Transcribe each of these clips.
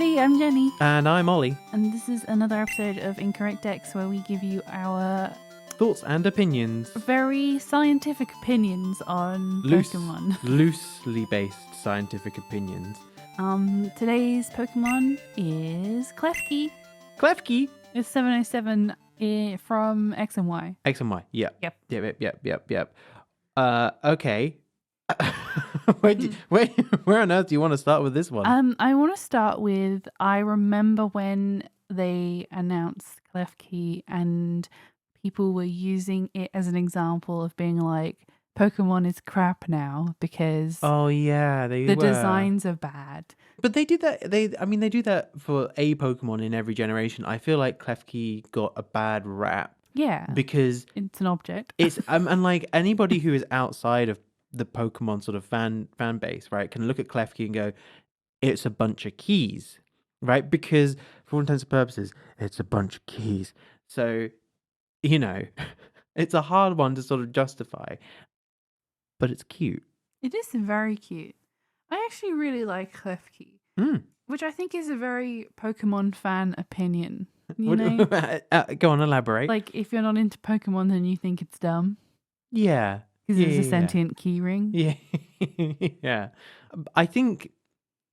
everybody, I'm Jenny, And I'm Ollie. and this is another episode of Incorrect X where we give you our Thoughts and opinions. very scientific opinions on Pokemon. Loosely based scientific opinions. Today's Pokemon is Klefki. Klefki. It's 707 from X and Y. X and Y. Yeah. Yep. Okay. Where on earth do you want to start with this one? I want to start with, I remember when they announced Klefki and people were using it as an example of being like, Pokemon is crap now because Oh yeah, the designs are bad. But they did that. They do that for a Pokemon in every generation. I feel like Klefki got a bad rap. Yeah, Because it's an object. it's and like anybody who is outside of the Pokemon sort of fan base, right, can look at Klefki and go, it's a bunch of keys, right? Because for all intents and purposes, it's a bunch of keys. So, it's a hard one to sort of justify, but it's cute. It is very cute. I actually really like Klefki, which I think is a very Pokemon fan opinion. You know? Go on, elaborate. Like, if you're not into Pokemon, then you think it's dumb. Yeah. Because it's a sentient keyring. Yeah. Yeah. I think,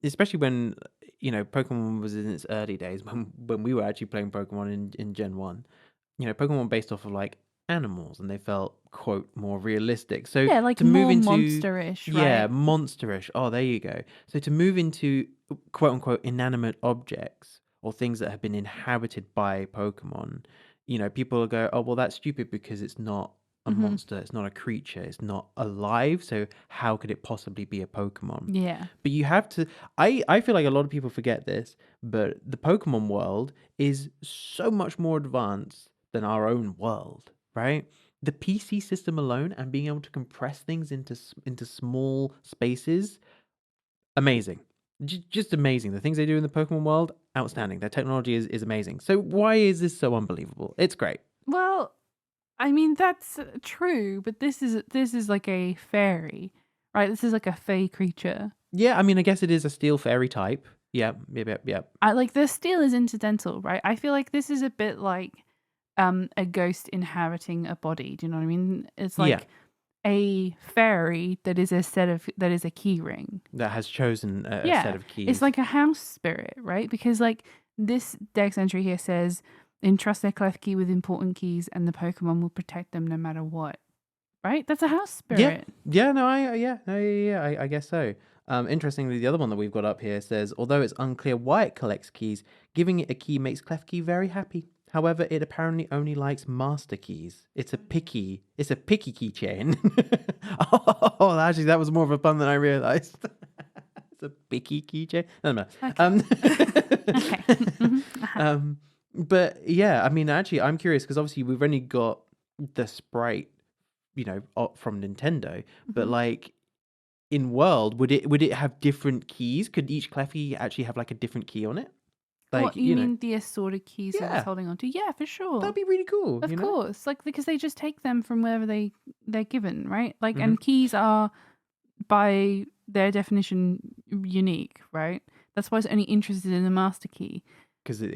especially when, Pokemon was in its early days, when we were actually playing Pokemon in Gen 1, Pokemon based off of, like, animals, and they felt, quote, more realistic. So yeah, like to move more into monsterish, right? Yeah, monsterish. Oh, there you go. So to move into, quote unquote, inanimate objects or things that have been inhabited by Pokemon, people will go, oh, well, that's stupid because it's not a monster, it's not a creature, it's not alive, so how could it possibly be a Pokemon? Yeah. But you have to, I feel like a lot of people forget this, but the Pokemon world is so much more advanced than our own world, right? The PC system alone and being able to compress things into small spaces, amazing. Just amazing. The things they do in the Pokemon world, outstanding. Their technology is amazing. So why is this so unbelievable? It's great. Well, I mean, that's true, but this is like a fairy, right? This is like a fey creature. Yeah, I mean, I guess it is a steel fairy type. Yep. I like the steel is incidental, right? I feel like this is a bit like a ghost inhabiting a body. Do you know what I mean? It's like a fairy that is a key ring. That has chosen a set of keys. It's like a house spirit, right? Because like this dex entry here says, entrust their Klefki with important keys and the Pokemon will protect them no matter what. Right? That's a house spirit. I guess so. Interestingly, the other one that we've got up here says, although it's unclear why it collects keys, giving it a key makes Klefki very happy. However, it apparently only likes master keys. It's a picky keychain. Oh, actually, that was more of a pun than I realized. It's a picky keychain. No. Okay. But yeah, I mean, actually, I'm curious because obviously we've only got the sprite, from Nintendo. But like in world, would it have different keys? Could each Klefki actually have like a different key on it? Like, what, you mean the assorted keys that it's holding on to? Yeah, for sure. That'd be really cool. Of course. Like, because they just take them from wherever they're given, right? Like, and keys are, by their definition, unique, right? That's why it's only interested in the master key. Because it's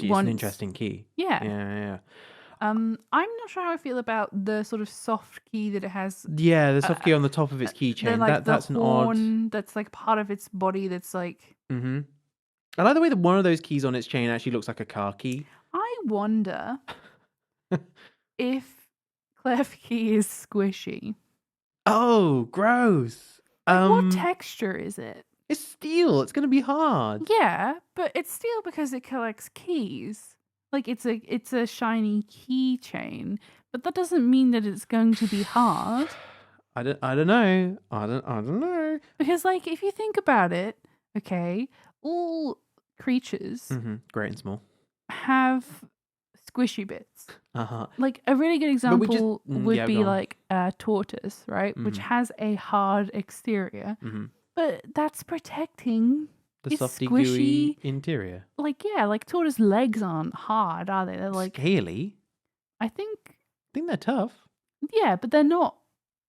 an interesting key. Yeah. Yeah. I'm not sure how I feel about the sort of soft key that it has. Yeah, the soft key on the top of its keychain. Like That's an odd. That's like part of its body. That's like. I like the way that one of those keys on its chain actually looks like a car key. I wonder if Klefki is squishy. Oh, gross! What texture is it? It's steel. It's going to be hard. Yeah, but it's steel because it collects keys. Like it's a shiny keychain, but that doesn't mean that it's going to be hard. I don't know. I don't know. Because like if you think about it, okay, all creatures, great and small, have squishy bits. Like a really good example would be like a tortoise, right? Which has a hard exterior, but that's protecting the softy, squishy, gooey interior. Like, yeah, like tortoise legs aren't hard, are they? They're like scaly. I think they're tough. Yeah, but they're not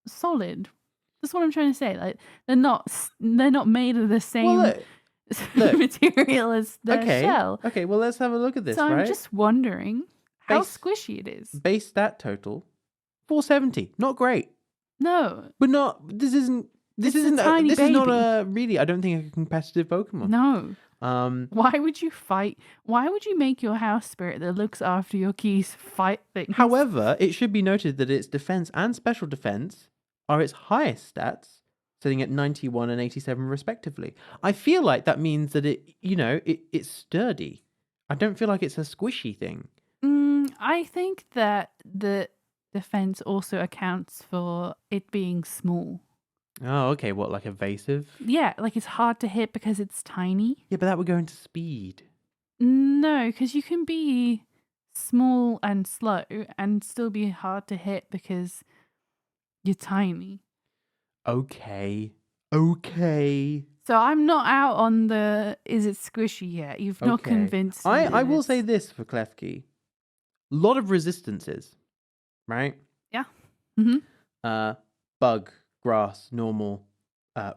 solid. That's what I'm trying to say. Like they're not made of the same Look. material as the shell. Okay, well, let's have a look at this, So I'm right? just wondering how Base- squishy it is. Base stat total, 470. Not great. No. But not, this isn't, It's a tiny this is not baby. a, really, I don't think, a competitive Pokemon. No. Um, Why would you fight? Why would you make your house spirit that looks after your keys fight things? However, it should be noted that its defense and special defense are its highest stats, sitting at 91 and 87 respectively. I feel like that means that it's sturdy. I don't feel like it's a squishy thing. I think that the defense also accounts for it being small. Oh, okay. What, like evasive? Yeah, like it's hard to hit because it's tiny. Yeah, but that would go into speed. No, because you can be small and slow and still be hard to hit because you're tiny. Okay. So I'm not out on the is it squishy yet. You've not convinced me. I will say this for Klefki. A lot of resistances, right? Yeah. Bug, grass, normal,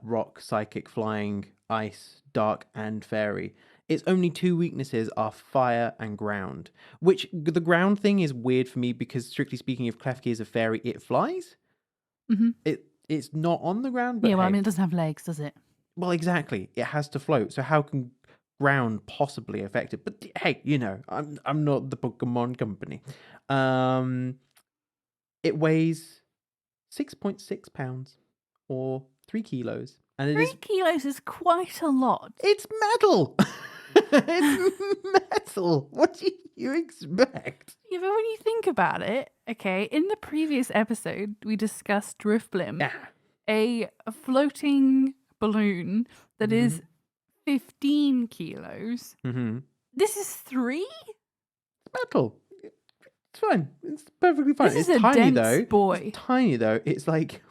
rock, psychic, flying, ice, dark, and fairy. Its only 2 weaknesses are fire and ground. Which, the ground thing is weird for me because, strictly speaking, if Klefki is a fairy, it flies. It's not on the ground, but yeah, well, I mean, it doesn't have legs, does it? Well, exactly. It has to float. So how can ground possibly affect it? But hey, I'm not the Pokemon company. It weighs 6.6 pounds or 3 kilos. And it 3 is kilos is quite a lot. It's metal. It's metal. What do you expect? Yeah, but when you think about it, okay, in the previous episode, we discussed Drifblim, a floating balloon that is 15 kilos. This is 3? It's metal. It's fine. It's perfectly fine. This it's is a tiny dense though. boy. It's tiny though. It's like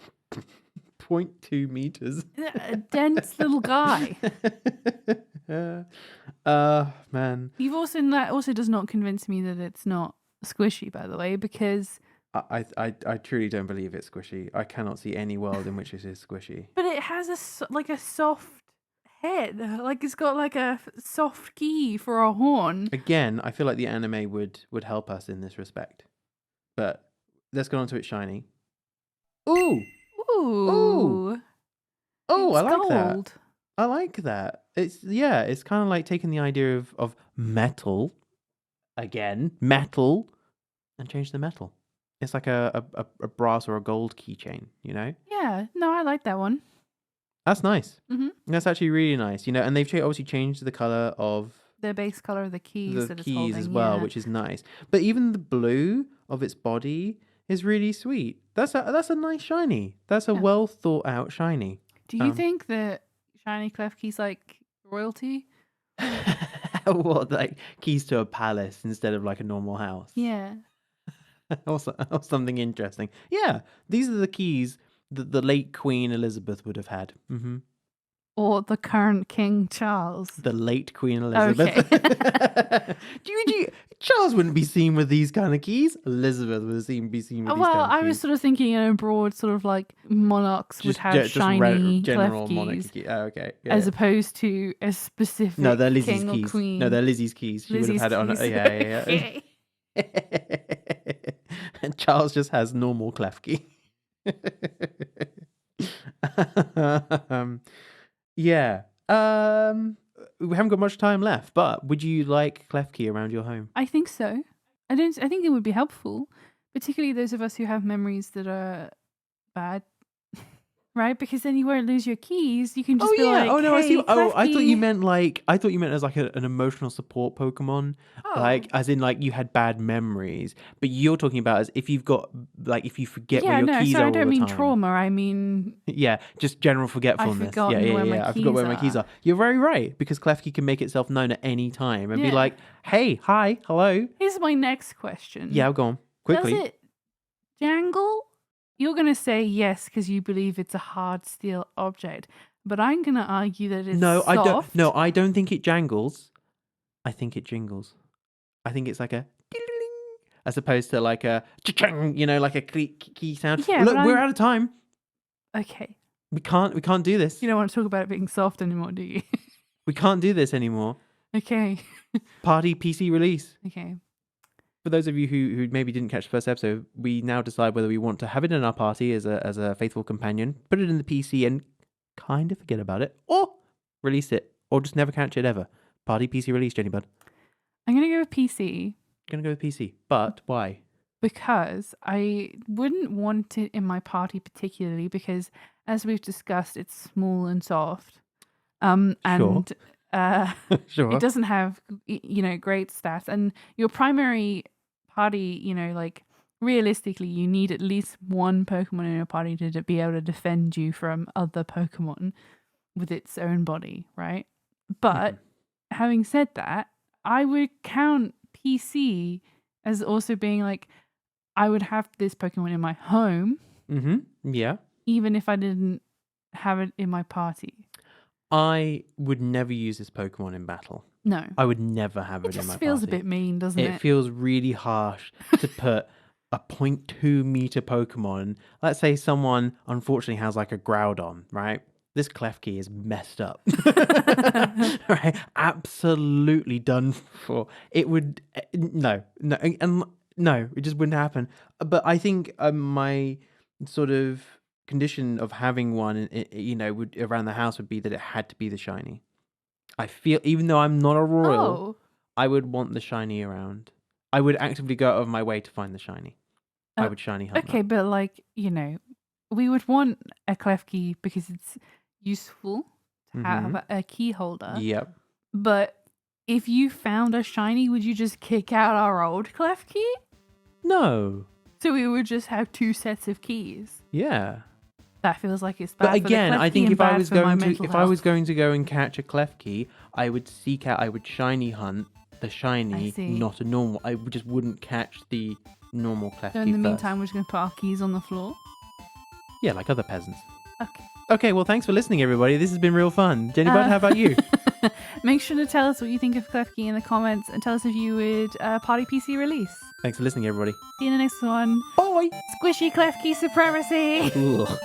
0.2 meters. A dense little guy. Man. That also does not convince me that it's not squishy, by the way, because I truly don't believe it's squishy. I cannot see any world in which it is squishy. But it has a soft head. Like it's got like a soft key for a horn. Again, I feel like the anime would help us in this respect. But let's go on to its shiny. Ooh. Ooh. Oh, it's I like gold. that. I like that. It's kind of like taking the idea of metal, and change the metal. It's like a brass or a gold keychain, Yeah, no, I like that one. That's nice. That's actually really nice, and they've obviously changed the color of the base color of the keys the that keys it's holding, as well, yeah. which is nice. But even the blue of its body is really sweet. That's a nice shiny. That's a well thought out shiny. Do you think that shiny Klefki's like royalty? What, like keys to a palace instead of like a normal house? Yeah. or something interesting. Yeah, these are the keys that the late Queen Elizabeth would have had. Or the current King Charles. The late Queen Elizabeth. Okay. Charles wouldn't be seen with these kind of keys. Elizabeth would be seen with these kind of keys. Well, I was sort of thinking in a broad sort of like monarchs would have shiny general Klefkis. monarchy key. Oh, okay. Yeah, as opposed to a specific No, they're Lizzie's king keys. or queen. No, they're Lizzie's keys. She would have had it on. Yeah. And Charles just has normal Klefki. Yeah. We haven't got much time left, but would you like Klefki around your home? I think so. I think it would be helpful, particularly those of us who have memories that are bad. Right, because then you won't lose your keys. You can just be like, I see. hey, Oh, I thought you Klefki. meant as like an emotional support Pokemon, Oh. like as in like you had bad memories. But you're talking about as if you've got like if you forget where your keys are I all don't the mean time. trauma. I mean, Yeah, just general forgetfulness. forgotten where my I forgot where my keys are. You're very right because Klefki can make itself known at any time and be Yeah. like, "Hey, hi, hello." here's my next question. Yeah, go on quickly. Does it jangle? You're going to say yes because you believe it's a hard steel object, but I'm going to argue that it's No, soft. I don't. No, I don't think it jangles. I think it jingles. I think it's like a ding-a-ling, as opposed to like a cha-chang, like a key sound. Yeah, Look, but we're out of time. Okay. We can't do this. You don't want to talk about it being soft anymore, do you? We can't do this anymore. Okay. Party PC release. Okay. For those of you who maybe didn't catch the first episode, we now decide whether we want to have it in our party as a faithful companion, put it in the PC and kind of forget about it, or release it, or just never catch it ever. Party PC release, Jenny Bud. I'm going to go with PC. Gonna go with PC. But why? Because I wouldn't want it in my party particularly because, as we've discussed, it's small and soft. And Sure. it doesn't have, great stats. And your primary party, realistically, you need at least one Pokemon in your party to be able to defend you from other Pokemon with its own body, right? But having said that, I would count PC as also being like, I would have this Pokemon in my home. Yeah. Even if I didn't have it in my party. I would never use this Pokemon in battle. No. I would never have it in my party. It just feels a bit mean, doesn't it? It feels really harsh to put a 0.2 meter Pokemon. Let's say someone unfortunately has like a Groudon, right? This Klefki is messed up. Right? Absolutely done for. It would no, it just wouldn't happen. But I think my sort of condition of having one, would around the house would be that it had to be the shiny. I feel, even though I'm not a royal, I would want the shiny around. I would actively go out of my way to find the shiny. I would shiny hunt. Okay, but we would want a Klefki because it's useful to have a key holder. Yep. But if you found a shiny, would you just kick out our old Klefki? No. So we would just have 2 sets of keys. Yeah. That feels like it's bad. But again, for the Klefki I think if I was going going to go and catch a Klefki, I would shiny hunt the shiny, not a normal. I just wouldn't catch the normal Klefki. So in the meantime, we're just going to put our keys on the floor? Yeah, like other peasants. Okay. Okay, well, thanks for listening, everybody. This has been real fun. Jenny Bud, how about you? Make sure to tell us what you think of Klefki in the comments and tell us if you would party PC release. Thanks for listening, everybody. See you in the next one. Bye. Squishy Klefki supremacy. Ugh.